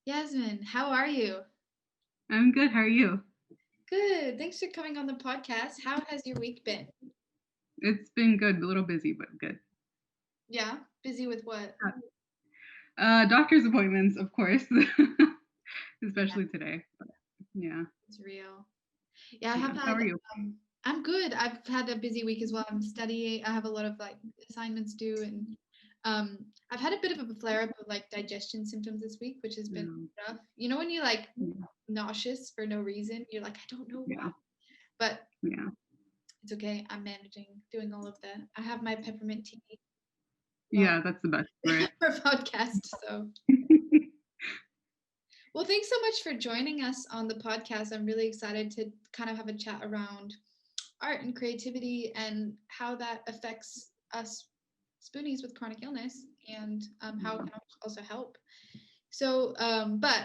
Yasmin, how are you? I'm good. How are you? Good. Thanks for coming on the podcast. How has your week been? It's been good. A little busy, but good. Yeah, busy with what? Doctor's appointments, of course, Yeah, especially today. But yeah, it's real. Yeah, I have yeah. How had are you? I'm good. I've had a busy week as well. I'm studying. I have a lot of like assignments due and I've had a bit of a flare up of like digestion symptoms this week, which has been Um, rough. You know when you're like yeah, nauseous for no reason, you're like, I don't know why. yeah, But yeah. it's okay. I'm managing, doing all of that. I have my peppermint tea for Yeah, that's the best for it. for podcast, so well, thanks so much for joining us on the podcast. I'm really excited to kind of have a chat around art and creativity and how that affects us spoonies with chronic illness and how it can also help. So, but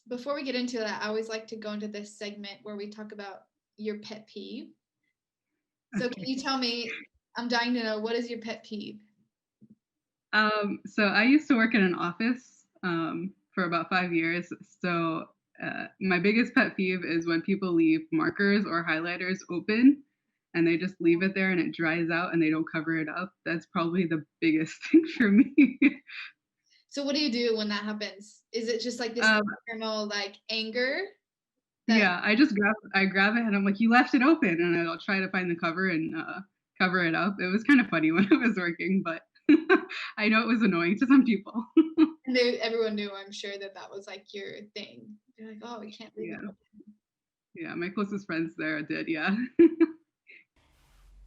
before we get into that, I always like to go into this segment where we talk about your pet peeve. So, can you Okay. tell me? I'm dying to know, what is your pet peeve? So I used to work in an office for about 5 years. So my biggest pet peeve is when people leave markers or highlighters open and they just leave it there and it dries out and they don't cover it up. That's probably the biggest thing for me. So, what do you do when that happens? Is it just like this um, internal like anger that Yeah, I grab it and I'm like, "You left it open," and I'll try to find the cover and, cover it up. It was kinda funny when it was working, but I know it was annoying to some people. and everyone knew, I'm sure, that that was like your thing. You're like, oh, we can't leave it Yeah, open. yeah, my closest friends there did, yeah.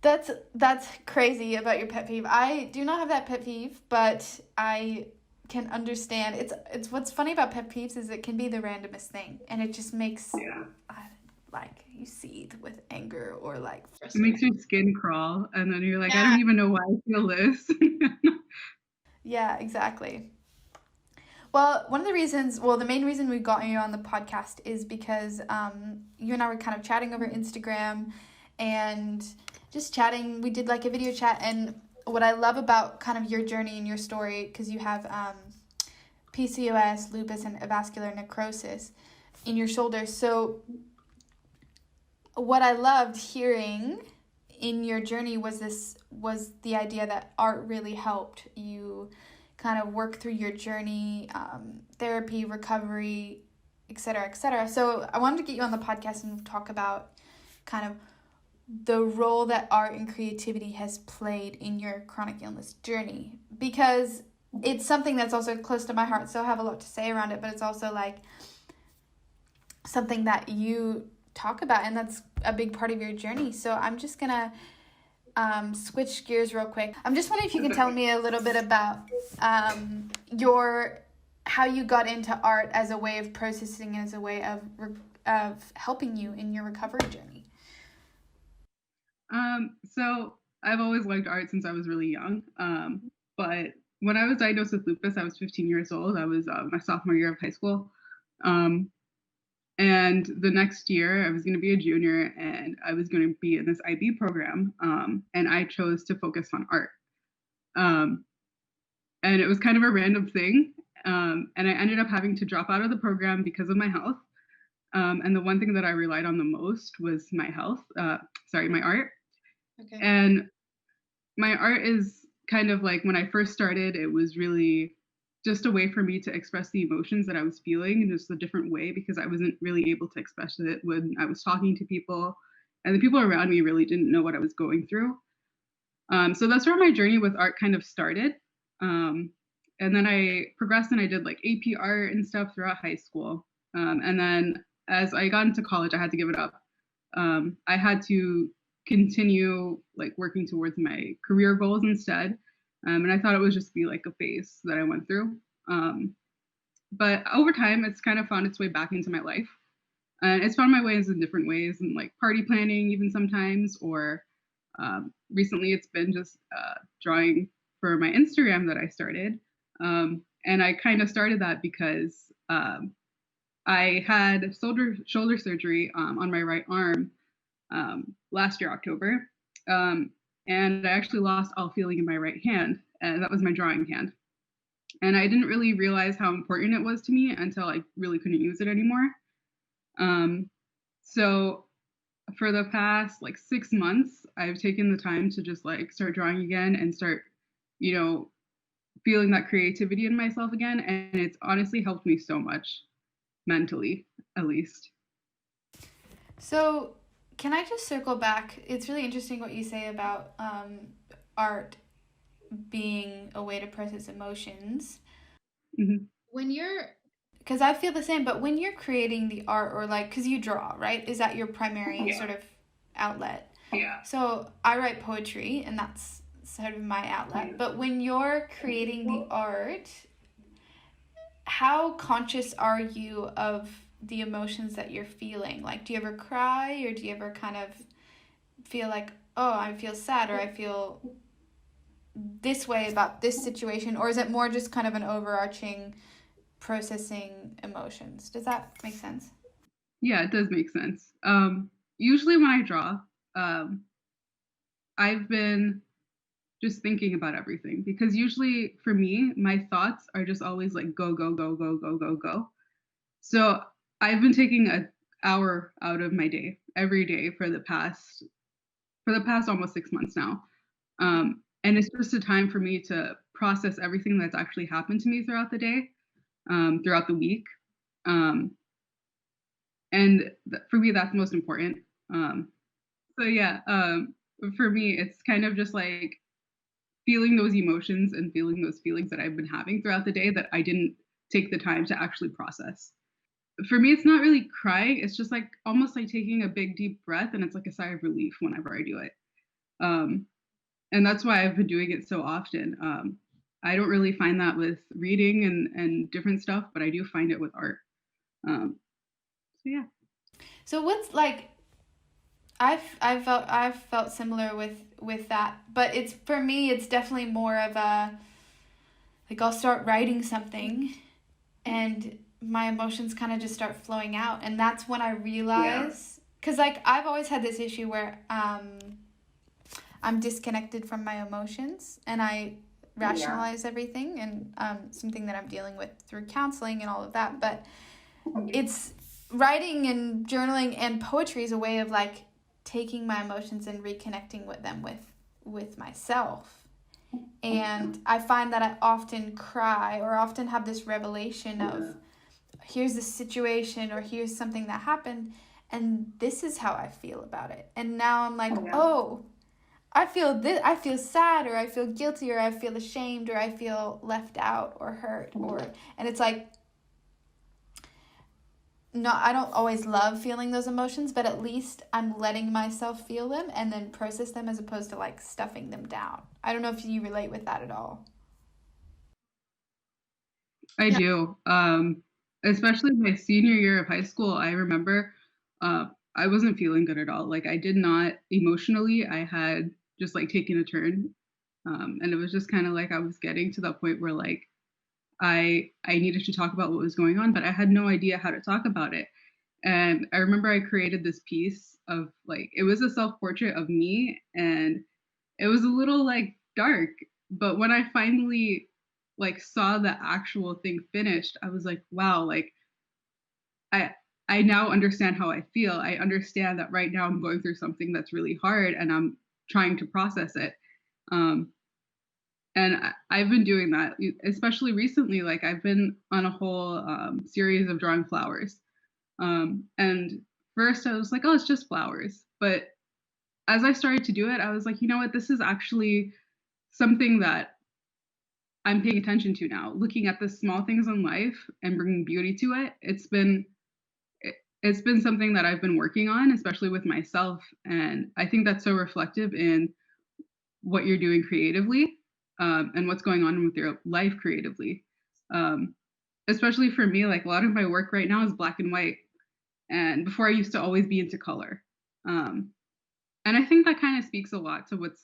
That's crazy about your pet peeve. I do not have that pet peeve, but I can understand. It's what's funny about pet peeves is it can be the randomest thing, and it just makes Yeah. like you seethe with anger or like It Frustrating. makes your skin crawl, and then you're like, "I Yeah. don't even know why I feel this." yeah, exactly. Well, one of the reasons, well, the main reason we got you on the podcast is because you and I were kind of chatting over Instagram and just chatting. We did like a video chat, and what I love about kind of your journey and your story, because you have PCOS, lupus, and avascular necrosis in your shoulders. So, what I loved hearing in your journey was the idea that art really helped you kind of work through your journey, therapy, recovery, etc., etc. So I wanted to get you on the podcast and talk about kind of the role that art and creativity has played in your chronic illness journey, because it's something that's also close to my heart. So I have a lot to say around it, but it's also like something that you talk about, and that's a big part of your journey. So I'm just gonna switch gears real quick. I'm just wondering if you can tell me a little bit about your how you got into art as a way of processing, as a way of helping you in your recovery journey. So I've always liked art since I was really young, but when I was diagnosed with lupus, I was 15 years old. I was, my sophomore year of high school. Um, And the next year, I was going to be a junior and I was going to be in this IB program. And I chose to focus on art. Um, and it was kind of a random thing. And I ended up having to drop out of the program because of my health. And the one thing that I relied on the most was my health, my art. Okay. And my art is kind of like when I first started, it was really just a way for me to express the emotions that I was feeling in just a different way because I wasn't really able to express it when I was talking to people. And the people around me really didn't know what I was going through. So that's where my journey with art kind of started. Um, and then I progressed and I did like AP art and stuff throughout high school. And then as I got into college, I had to give it up. I had to continue like working towards my career goals instead. And I thought it would just be like a phase that I went through. But over time, it's kind of found its way back into my life. And it's found my ways in different ways, and like party planning, even sometimes, or recently it's been just drawing for my Instagram that I started. And I kind of started that because I had shoulder surgery on my right arm last year, October. Um, and I actually lost all feeling in my right hand, and that was my drawing hand. And I didn't really realize how important it was to me until I really couldn't use it anymore. So for the past like 6 months, I've taken the time to just like start drawing again and start, feeling that creativity in myself again. And it's honestly helped me so much mentally, at least. So can I just circle back? It's really interesting what you say about art being a way to process emotions. Mm-hmm. When you're, because I feel the same, but when you're creating the art, or like, because you draw, right? Is that your primary sort of outlet? Yeah. So I write poetry, and that's sort of my outlet. But when you're creating the art, how conscious are you of the emotions that you're feeling? Like, do you ever cry, or do you ever kind of feel like, oh, I feel sad, or I feel this way about this situation? Or is it more just kind of an overarching processing emotions? Does that make sense? Yeah, it does make sense. Usually when I draw, I've been just thinking about everything, because usually for me, my thoughts are just always like go, go, go, go, go, go, go. So I've been taking an hour out of my day every day for the past almost 6 months now. And it's just a time for me to process everything that's actually happened to me throughout the day, throughout the week. And for me, that's most important. So yeah, for me, it's kind of just like feeling those emotions and feeling those feelings that I've been having throughout the day that I didn't take the time to actually process. For me, it's not really crying. It's just like almost like taking a big deep breath, and it's like a sigh of relief whenever I do it. And that's why I've been doing it so often. I don't really find that with reading and different stuff, but I do find it with art. So yeah. So what's like, I've felt similar with that, but it's, for me, it's definitely more of a, like, I'll start writing something and my emotions kind of just start flowing out, and that's when I realize, because like I've always had this issue where I'm disconnected from my emotions, and I rationalize everything, and something that I'm dealing with through counseling and all of that. But it's writing and journaling and poetry is a way of like taking my emotions and reconnecting with them with myself. And I find that I often cry, or often have this revelation of, here's the situation, or here's something that happened, and this is how I feel about it. And now I'm like, oh, I feel this, I feel sad, or I feel guilty, or I feel ashamed, or I feel left out or hurt, and it's like, no, I don't always love feeling those emotions, but at least I'm letting myself feel them and then process them, as opposed to like stuffing them down. I don't know if you relate with that at all. I do. Especially my senior year of high school, I remember I wasn't feeling good at all. Like, I did not emotionally, I had just like taken a turn. And it was just kind of like I was getting to that point where like I needed to talk about what was going on, but I had no idea how to talk about it. And I remember I created this piece of like, it was a self-portrait of me, and it was a little like dark, but when I finally like saw the actual thing finished, I was like, wow, like I now understand how I feel. I understand that right now I'm going through something that's really hard, and I'm trying to process it. And I've been doing that, especially recently. Like, I've been on a whole series of drawing flowers. And first I was like, oh, it's just flowers. But as I started to do it, I was like, you know what? This is actually something that I'm paying attention to now. Looking at the small things in life and bringing beauty to it. It's been something that I've been working on, especially with myself. And I think that's so reflective in what you're doing creatively, and what's going on with your life creatively. Especially for me, like, a lot of my work right now is black and white. And before, I used to always be into color. And I think that kind of speaks a lot to what's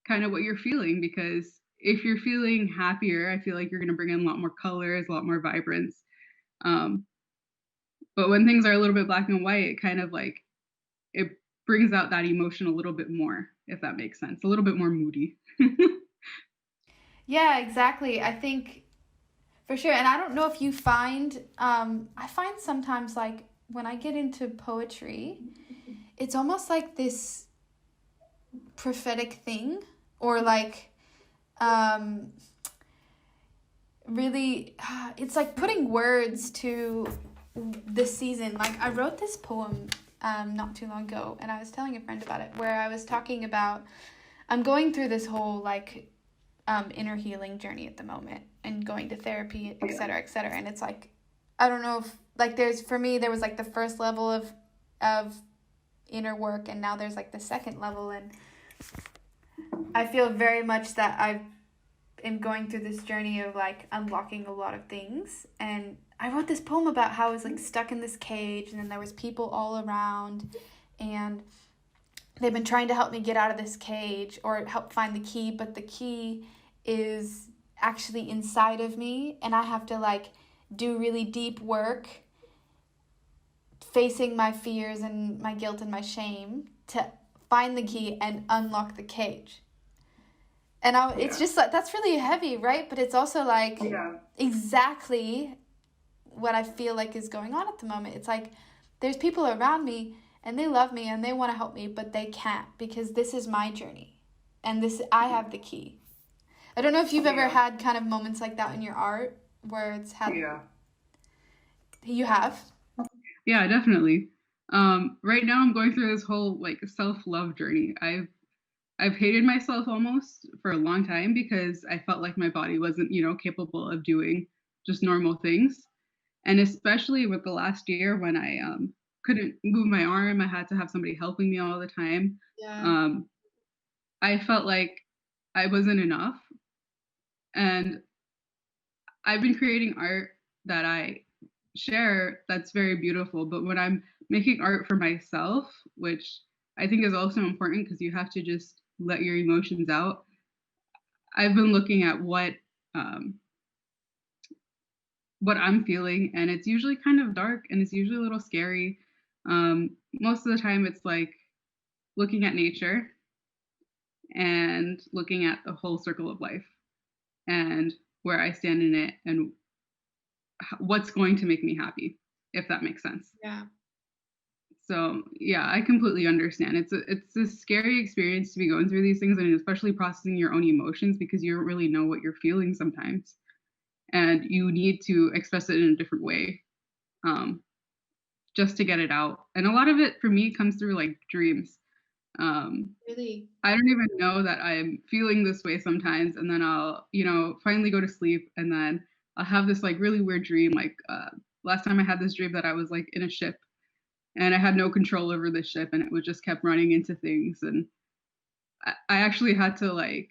kind of what you're feeling, because if you're feeling happier, I feel like you're going to bring in a lot more colors, a lot more vibrance. But when things are a little bit black and white, it kind of like, it brings out that emotion a little bit more, if that makes sense, a little bit more moody. Yeah, exactly. I think For sure. And I don't know if you find, I find sometimes like when I get into poetry, it's almost like this prophetic thing, or like really, it's like putting words to the season. Like I wrote this poem not too long ago, and I was telling a friend about it, where I was talking about, I'm going through this whole like inner healing journey at the moment, and going to therapy, et cetera, et cetera. And it's like, I don't know if like for me there was like the first level of inner work, and now there's like the second level, and I feel very much that I am going through this journey of like unlocking a lot of things. And I wrote this poem about how I was like stuck in this cage, and then there was people all around, and they've been trying to help me get out of this cage or help find the key, but the key is actually inside of me, and I have to like do really deep work facing my fears and my guilt and my shame to find the key and unlock the cage. And it's just like, that's really heavy, right? But it's also like exactly what I feel like is going on at the moment. It's like there's people around me and they love me and they want to help me, but they can't, because this is my journey and I have the key. I don't know if you've ever had kind of moments like that in your art where it's had... You have? Yeah, definitely. Right now I'm going through this whole like self-love journey. I've hated myself almost for a long time because I felt like my body wasn't, capable of doing just normal things. And especially with the last year when I couldn't move my arm, I had to have somebody helping me all the time. Yeah. I felt like I wasn't enough. And I've been creating art that I share that's very beautiful. But when I'm making art for myself, which I think is also important because you have to just let your emotions out, I've been looking at what I'm feeling, and it's usually kind of dark and it's usually a little scary. Most of the time it's like looking at nature and looking at the whole circle of life and where I stand in it and what's going to make me happy, if that makes sense. Yeah. So yeah, I completely understand. It's a scary experience to be going through these things, and especially processing your own emotions, because you don't really know what you're feeling sometimes, and you need to express it in a different way, just to get it out. And a lot of it for me comes through like dreams. Really? I don't even know that I'm feeling this way sometimes, and then I'll, finally go to sleep, and then I'll have this like really weird dream. Like last time I had this dream that I was like in a ship, and I had no control over the ship, and it was just kept running into things, and I actually had to like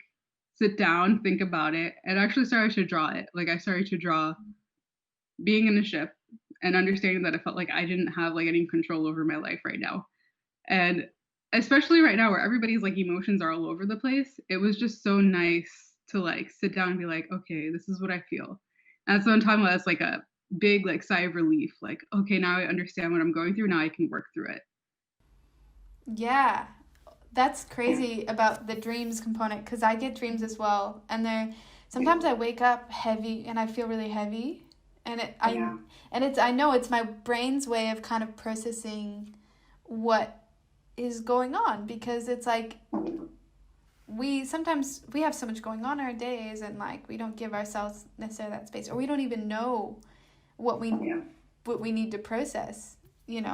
sit down, think about it, and actually started to draw it. Like I started to draw being in a ship and understanding that I felt like I didn't have like any control over my life right now. And especially right now where everybody's like emotions are all over the place, it was just so nice to like sit down and be like, okay, this is what I feel. And so I'm talking about, it's like a big like sigh of relief, like, okay, now I understand what I'm going through, now I can work through it. Yeah, that's crazy about the dreams component, because I get dreams as well, and sometimes I wake up heavy and I feel really heavy, and I know it's my brain's way of kind of processing what is going on, because it's like we have so much going on in our days, and like we don't give ourselves necessarily that space, or we don't even know what we need to process, Yeah.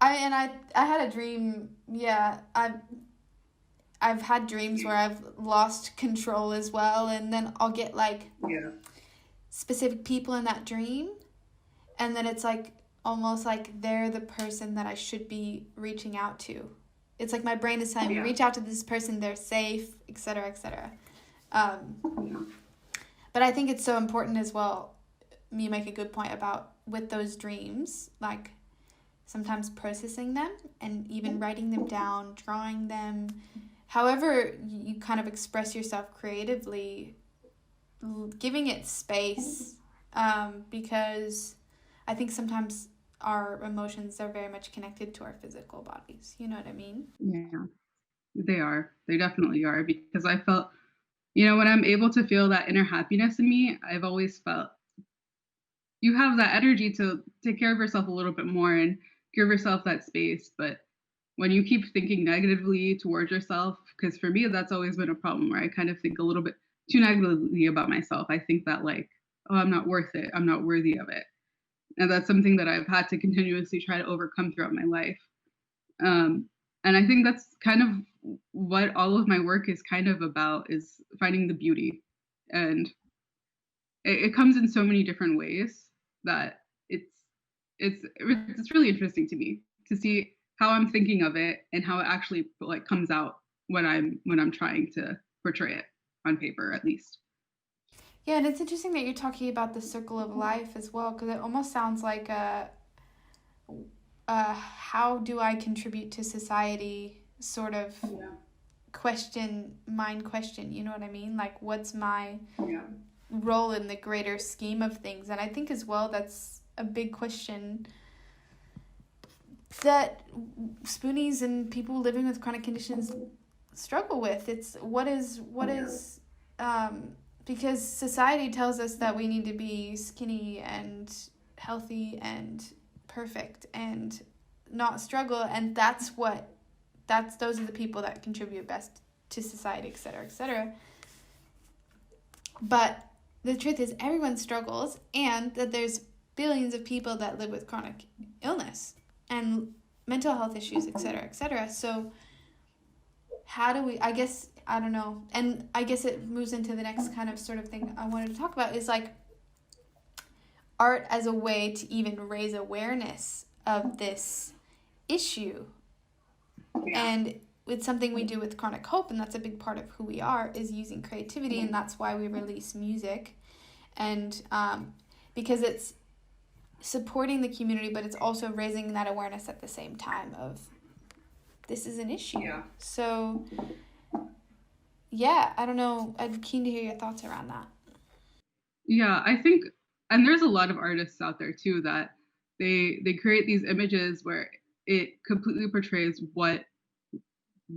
I had a dream. Yeah, I've had dreams where I've lost control as well, and then I'll get like specific people in that dream, and then it's like almost like they're the person that I should be reaching out to. It's like my brain is telling me, reach out to this person, they're safe, etc., etc. But I think it's so important as well. You make a good point about with those dreams, like sometimes processing them and even writing them down, drawing them, however you kind of express yourself creatively, giving it space, because I think sometimes our emotions are very much connected to our physical bodies. You know what I mean? Yeah, they are. They definitely are, because I felt when I'm able to feel that inner happiness in me, I've always felt you have that energy to take care of yourself a little bit more and give yourself that space. But when you keep thinking negatively towards yourself, because for me, that's always been a problem where I kind of think a little bit too negatively about myself. I think that like, oh, I'm not worth it. I'm not worthy of it. And that's something that I've had to continuously try to overcome throughout my life. And I think that's kind of what all of my work is kind of about, is finding the beauty. And it comes in so many different ways that it's really interesting to me to see how I'm thinking of it and how it actually like comes out when I'm trying to portray it on paper, at least. Yeah, and it's interesting that you're talking about the circle of life as well, because it almost sounds like how do I contribute to society sort of mind question, you know what I mean? Like, what's my role in the greater scheme of things? And I think as well that's a big question that spoonies and people living with chronic conditions struggle with. It's what is because society tells us that we need to be skinny and healthy and perfect and not struggle, and those are the people that contribute best to society, etc., etc. But the truth is everyone struggles, and that there's billions of people that live with chronic illness and mental health issues, etc., etc. So how do we, I guess, I don't know, and I guess it moves into the next kind of sort of thing I wanted to talk about, is like art as a way to even raise awareness of this issue. And it's something we do with Chronic Hope, and that's a big part of who we are, is using creativity, and that's why we release music. And because it's supporting the community, but it's also raising that awareness at the same time of this is an issue. So I don't know, I'm keen to hear your thoughts around that. I think, and there's a lot of artists out there too that they create these images where it completely portrays what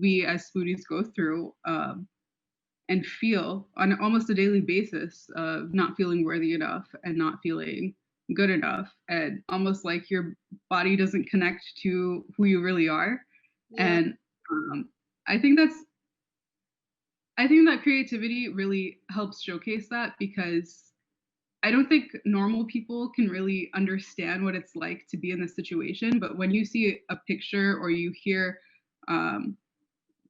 we as spoonies go through and feel on almost a daily basis of not feeling worthy enough and not feeling good enough, and almost like your body doesn't connect to who you really are. And I think that creativity really helps showcase that, because I don't think normal people can really understand what it's like to be in this situation. But when you see a picture or you hear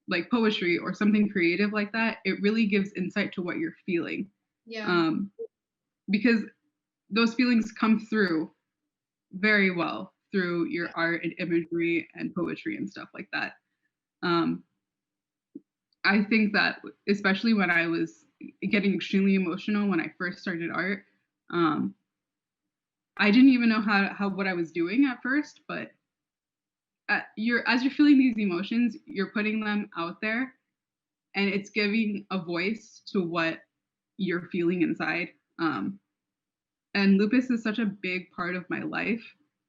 like poetry or something creative like that, it really gives insight to what you're feeling. Because those feelings come through very well through your art and imagery and poetry and stuff like that. I think that especially when I was getting extremely emotional when I first started art, I didn't even know how what I was doing at first, but as you're feeling these emotions, you're putting them out there, and it's giving a voice to what you're feeling inside. And lupus is such a big part of my life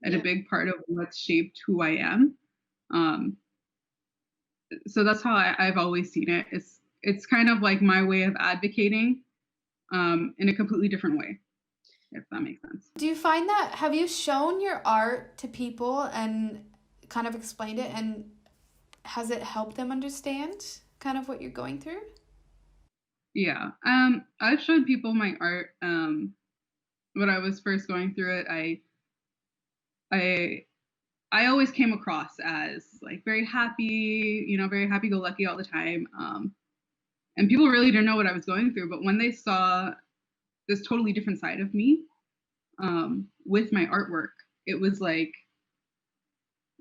and a big part of what's shaped who I am. So that's how I've always seen it. It's kind of like my way of advocating in a completely different way, if that makes sense. Do you find that, have you shown your art to people and kind of explained it, and has it helped them understand kind of what you're going through? Yeah. I've shown people my art. When I was first going through it, I always came across as like very happy, very happy-go-lucky all the time. And people really didn't know what I was going through. But when they saw this totally different side of me with my artwork, it was like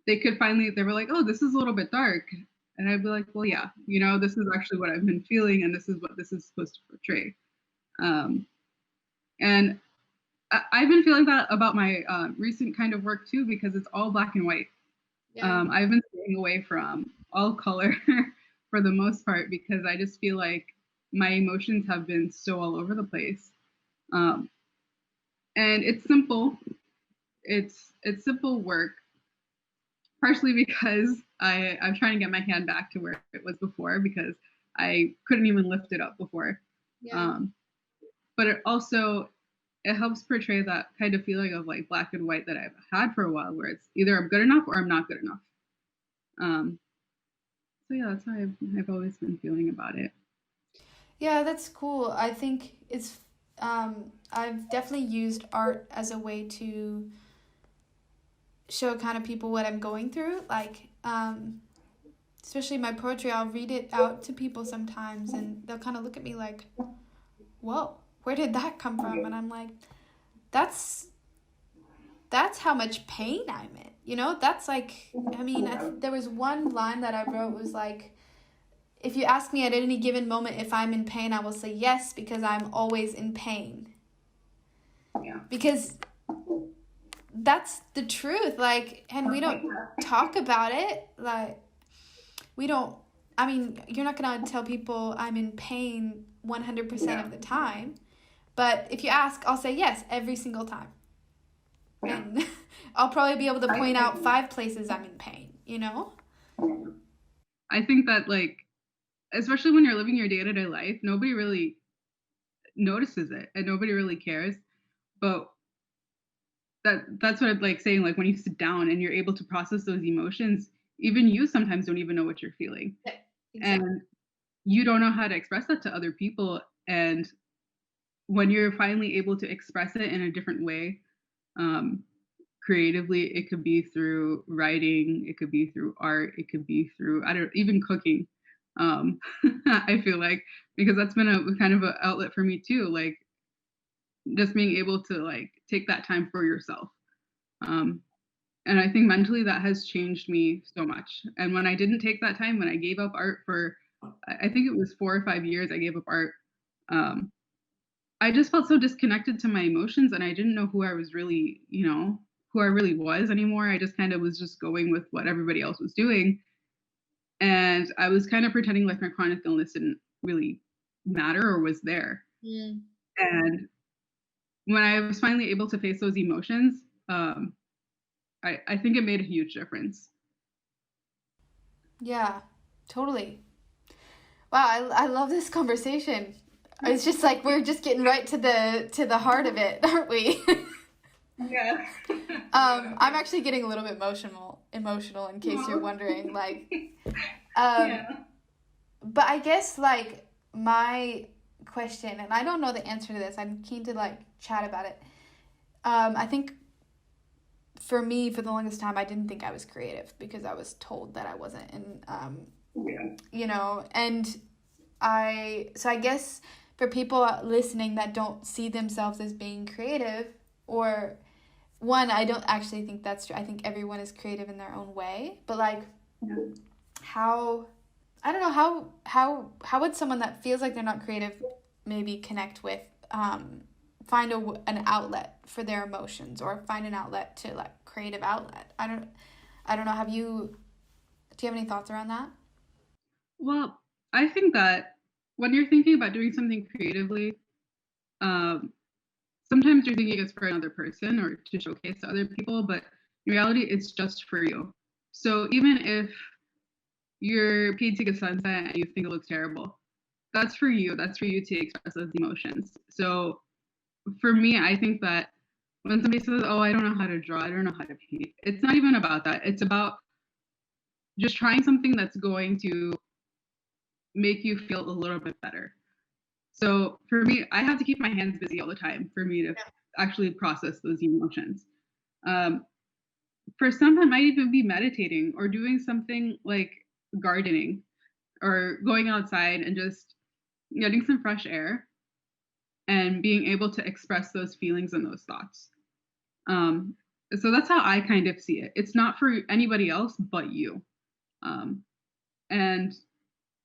they were like, oh, this is a little bit dark. And I'd be like, well, yeah, this is actually what I've been feeling, and this is what this is supposed to portray. And I've been feeling that about my recent kind of work too, because it's all black and white. I've been staying away from all color for the most part, because I just feel like my emotions have been so all over the place. And it's simple. It's simple work, partially because I'm trying to get my hand back to where it was before, because I couldn't even lift it up before. Yeah. But it helps portray that kind of feeling of like black and white that I've had for a while, where it's either I'm good enough or I'm not good enough. So yeah, that's how I've always been feeling about it. Yeah, that's cool. I think it's I've definitely used art as a way to show kind of people what I'm going through. Like, especially my poetry, I'll read it out to people sometimes and they'll kind of look at me like, whoa, where did that come from? And I'm like, that's how much pain I'm in. You know, that's like, I mean, there was one line that I wrote was like, if you ask me at any given moment if I'm in pain, I will say yes, because I'm always in pain. Yeah. Because that's the truth. Like, and we don't talk about it. Like, we don't, I mean, you're not going to tell people I'm in pain 100% of the time. But if you ask, I'll say yes every single time. Yeah. And I'll probably be able to point out 5 places I'm in pain, you know? I think that, like, especially when you're living your day-to-day life, nobody really notices it and nobody really cares. But that's what I'm like saying, like when you sit down and you're able to process those emotions, even you sometimes don't even know what you're feeling. Yeah, exactly. And you don't know how to express that to other people. And when you're finally able to express it in a different way, creatively, it could be through writing, it could be through art, it could be through even cooking. I feel like, because that's been a kind of an outlet for me too, like just being able to like take that time for yourself. And I think mentally that has changed me so much. And when I didn't take that time, when I gave up art for, I think it was 4 or 5 years, I gave up art. I just felt so disconnected to my emotions, and I didn't know who I was really, who I really was anymore. I just kind of was just going with what everybody else was doing. And I was kind of pretending like my chronic illness didn't really matter or was there. Mm. And when I was finally able to face those emotions, I think it made a huge difference. Yeah, totally. Wow, I love this conversation. It's just like we're just getting right to the heart of it, aren't we? Yeah. I'm actually getting a little bit emotional in case you're wondering, like, but I guess like my question, and I don't know the answer to this, I'm keen to like chat about it. I think for me, for the longest time, I didn't think I was creative because I was told that I wasn't, and you know, and so I guess for people listening that don't see themselves as being creative, or one, I don't actually think that's true. I think everyone is creative in their own way, but like how would someone that feels like they're not creative maybe connect with find an outlet for their emotions, or find an outlet to like creative outlet? I don't know, do you have any thoughts around that? Well, I think that when you're thinking about doing something creatively, sometimes you're thinking it's for another person or to showcase to other people, but in reality, it's just for you. So even if you're painting a sunset and you think it looks terrible, that's for you. That's for you to express those emotions. So for me, I think that when somebody says, oh, I don't know how to draw, I don't know how to paint, it's not even about that. It's about just trying something that's going to make you feel a little bit better. So for me, I have to keep my hands busy all the time for me to actually process those emotions. For some, it might even be meditating or doing something like gardening or going outside and just getting some fresh air and being able to express those feelings and those thoughts. So that's how I kind of see it. It's not for anybody else but you. And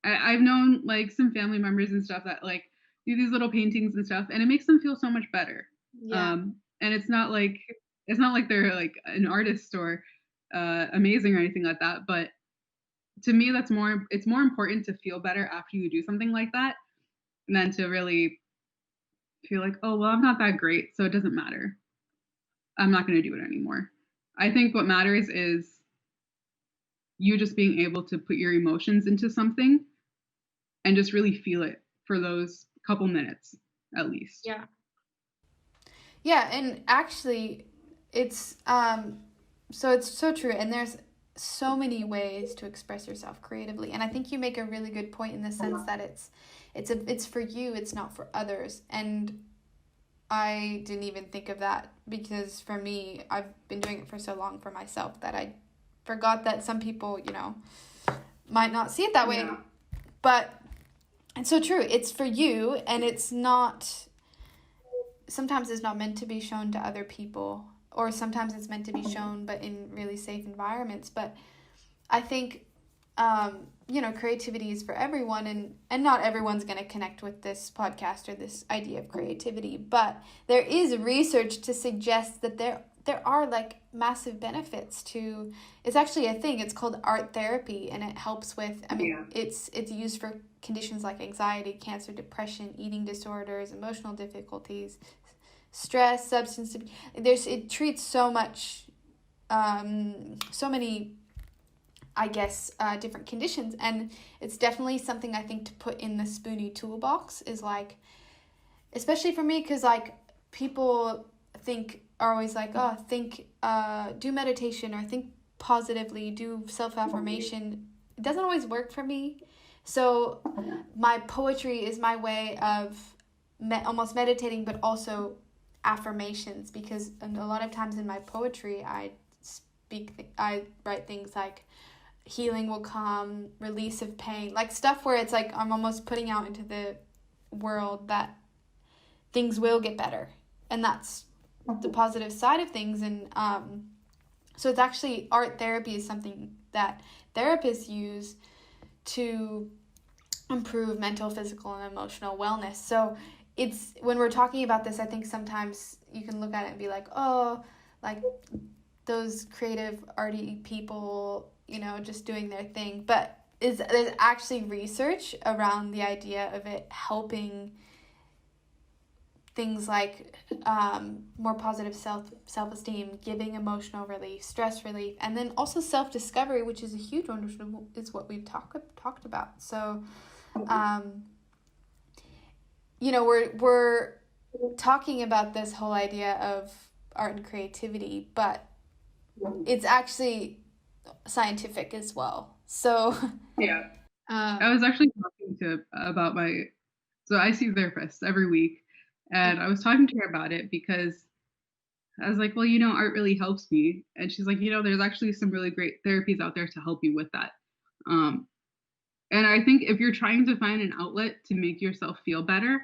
I've known like some family members and stuff that like do these little paintings and stuff, and it makes them feel so much better. Yeah. And it's not like they're like an artist or amazing or anything like that. But to me, it's more important to feel better after you do something like that than to really feel like, oh, well, I'm not that great, so it doesn't matter. I'm not going to do it anymore. I think what matters is you just being able to put your emotions into something and just really feel it for those couple minutes at least. Yeah. Yeah, and actually, it's so it's so true, and there's so many ways to express yourself creatively, and I think you make a really good point in the sense that it's for you, it's not for others, and I didn't even think of that because for me, I've been doing it for so long for myself that I forgot that some people, might not see it that way, Yeah. but it's so true. It's for you, and sometimes it's not meant to be shown to other people, or sometimes it's meant to be shown but in really safe environments. But I think creativity is for everyone, and not everyone's going to connect with this podcast or this idea of creativity, but there is research to suggest that there are like massive benefits to, it's actually a thing, it's called art therapy, and it helps with, it's used for conditions like anxiety, cancer, depression, eating disorders, emotional difficulties, stress, substance abuse. It treats so many, I guess, different conditions, and it's definitely something I think to put in the Spoonie toolbox, is like, especially for me, because like people are always like, do meditation or think positively, do self-affirmation. It doesn't always work for me. So my poetry is my way of almost meditating, but also affirmations, because a lot of times in my poetry I write things like healing will come, release of pain, like stuff where it's like I'm almost putting out into the world that things will get better, and that's the positive side of things. And so it's actually, art therapy is something that therapists use to improve mental, physical, and emotional wellness. So it's, when we're talking about this, I think sometimes you can look at it and be like, oh, like those creative arty people, just doing their thing. But there's actually research around the idea of it helping things like more positive self-esteem, giving emotional relief, stress relief, and then also self-discovery, which is a huge one, which is what we've talked about. So we're talking about this whole idea of art and creativity, but it's actually scientific as well. So yeah, I was actually talking about so I see therapists every week, and I was talking to her about it because I was like, well, art really helps me, and she's like, there's actually some really great therapies out there to help you with that. And I think if you're trying to find an outlet to make yourself feel better,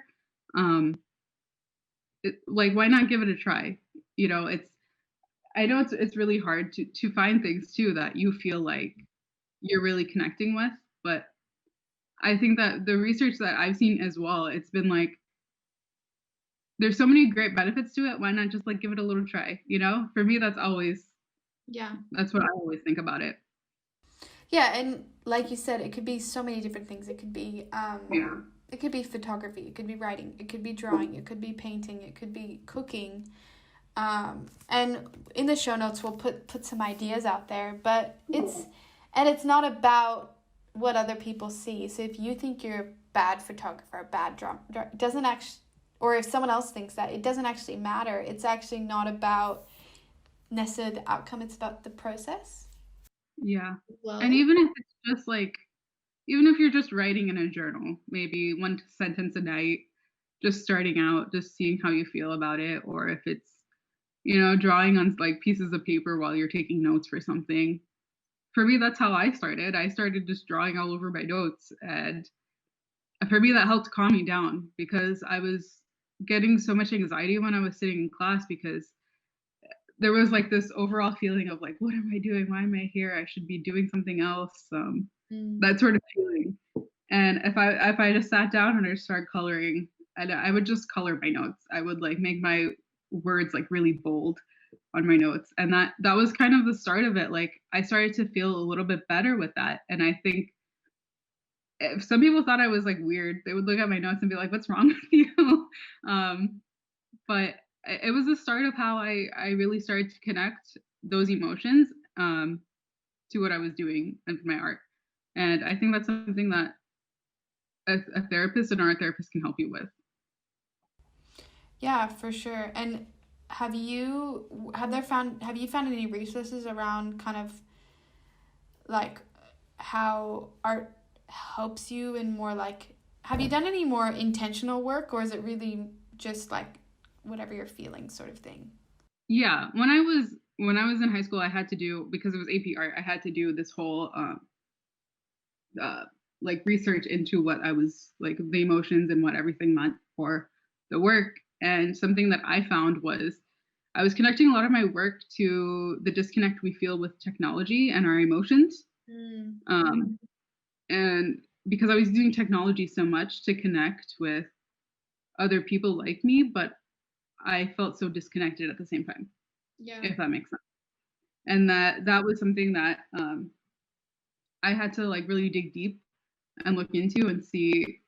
why not give it a try? I know it's really hard to find things too that you feel like you're really connecting with, but I think that the research that I've seen as well, it's been like, there's so many great benefits to it. Why not just like give it a little try? For me, that's what I always think about it. Yeah, and like you said, it could be so many different things. It could be it could be photography, it could be writing, it could be drawing, it could be painting, it could be cooking. And in the show notes we'll put some ideas out there, but it's not about what other people see. So if you think you're a bad photographer, a bad drawer, it doesn't actually, or if someone else thinks that, it doesn't actually matter. It's actually not about necessarily the outcome, it's about the process. Yeah. Well, and even if it's just like, even if you're just writing in a journal, maybe one sentence a night, just starting out, just seeing how you feel about it, or if it's, drawing on like pieces of paper while you're taking notes for something. For me, that's how I started. I started just drawing all over my notes, and for me, that helped calm me down, because I was getting so much anxiety when I was sitting in class, because there was like this overall feeling of like, what am I doing? Why am I here? I should be doing something else. That sort of feeling. And if I just sat down and I started coloring, and I would just color my notes. I would like make my words like really bold on my notes. And that was kind of the start of it. Like I started to feel a little bit better with that. And I think if some people thought I was like weird, they would look at my notes and be like, what's wrong with you? But it was the start of how I really started to connect those emotions to what I was doing with my art. And I think that's something that a therapist, an art therapist can help you with. Yeah, for sure. And have you found any resources around kind of like how art helps you in more like, have you done any more intentional work, or is it really just like whatever you're feeling sort of thing? Yeah, when I was in high school, I had to do, because it was AP art, I had to do this whole like research into what I was like, the emotions and what everything meant for the work. And something that I found was I was connecting a lot of my work to the disconnect we feel with technology and our emotions. And because I was using technology so much to connect with other people like me, but I felt so disconnected at the same time. Yeah. If that makes sense. And that was something that I had to like really dig deep and look into and see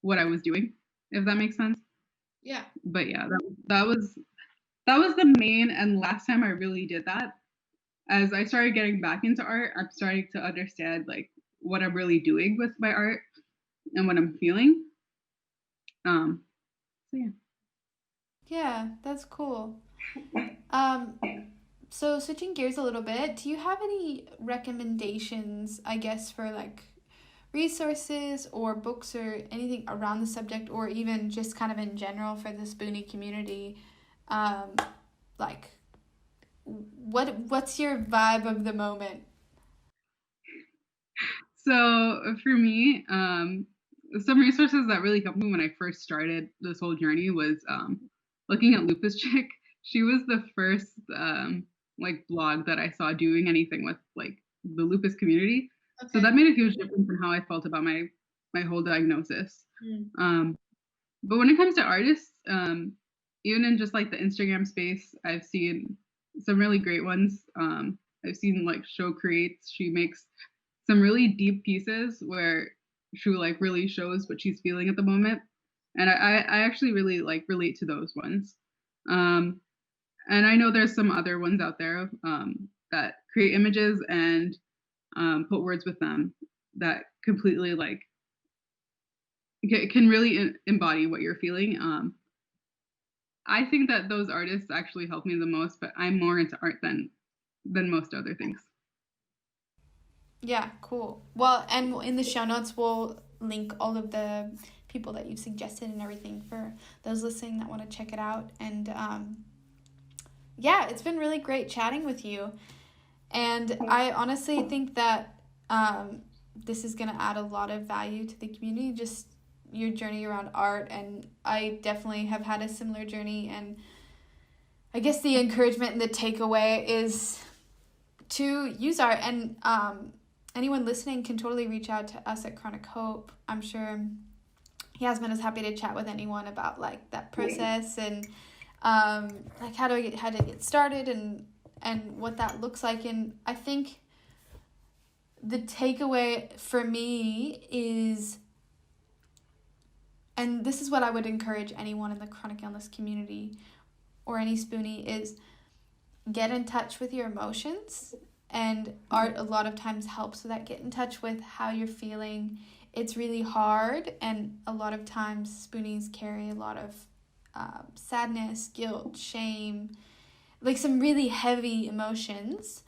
what I was doing, if that makes sense. Yeah. But yeah, that was the main and last time I really did that. As I started getting back into art, I'm starting to understand like what I'm really doing with my art and what I'm feeling. So yeah. Yeah, that's cool. So switching gears a little bit, do you have any recommendations, I guess, for like resources or books or anything around the subject, or even just kind of in general for the Spoonie community? Like, what's your vibe of the moment? So for me, some resources that really helped me when I first started this whole journey was looking at Lupus Chick. She was the first like blog that I saw doing anything with like the lupus community. Okay. So that made a huge difference in how I felt about my whole diagnosis. But when it comes to artists, even in just like the Instagram space, I've seen some really great ones. I've seen like Show Creates. She makes some really deep pieces where she like really shows what she's feeling at the moment. And I actually really like relate to those ones. And I know there's some other ones out there that create images and put words with them that completely like can really embody what you're feeling. I think that those artists actually help me the most, but I'm more into art than most other things. Yeah, cool. Well, and in the show notes, we'll link all of the people that you've suggested and everything for those listening that want to check it out. And yeah, it's been really great chatting with you. And I honestly think that this is going to add a lot of value to the community, just your journey around art. And I definitely have had a similar journey. And I guess the encouragement and the takeaway is to use art. And anyone listening can totally reach out to us at Chronic Hope. I'm sure Yasmin is happy to chat with anyone about like that process and like how to get started and what that looks like. And I think the takeaway for me is, and this is what I would encourage anyone in the chronic illness community or any Spoonie, is get in touch with your emotions. And art a lot of times helps with that. Get in touch with how you're feeling. It's really hard, and a lot of times Spoonies carry a lot of sadness, guilt, shame, like some really heavy emotions.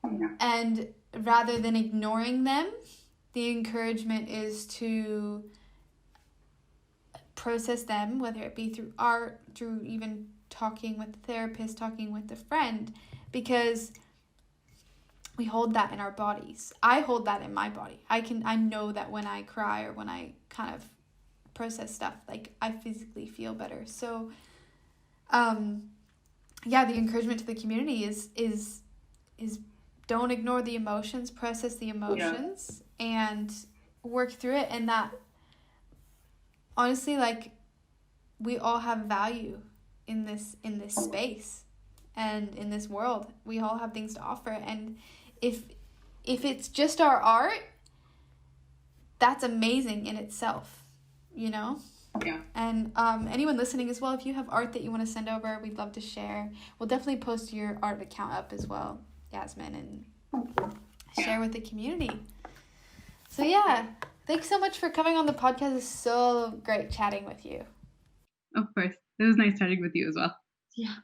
Yeah. And rather than ignoring them, the encouragement is to process them, whether it be through art, through even talking with the therapist, talking with a friend, because we hold that in our bodies. I hold that in my body. I know that when I cry or when I kind of process stuff, like I physically feel better. So, yeah, the encouragement to the community is don't ignore the emotions, process the emotions, and work through it. And that, honestly, like, we all have value in this space and in this world. We all have things to offer, and if it's just our art, that's amazing in itself, you know? Yeah. And anyone listening as well, if you have art that you want to send over, we'd love to share. We'll definitely post your art account up as well, Yasmin, and share with the community. So yeah, Thanks so much for coming on the podcast. It's so great chatting with you. Of course. It was nice chatting with you as well. Yeah.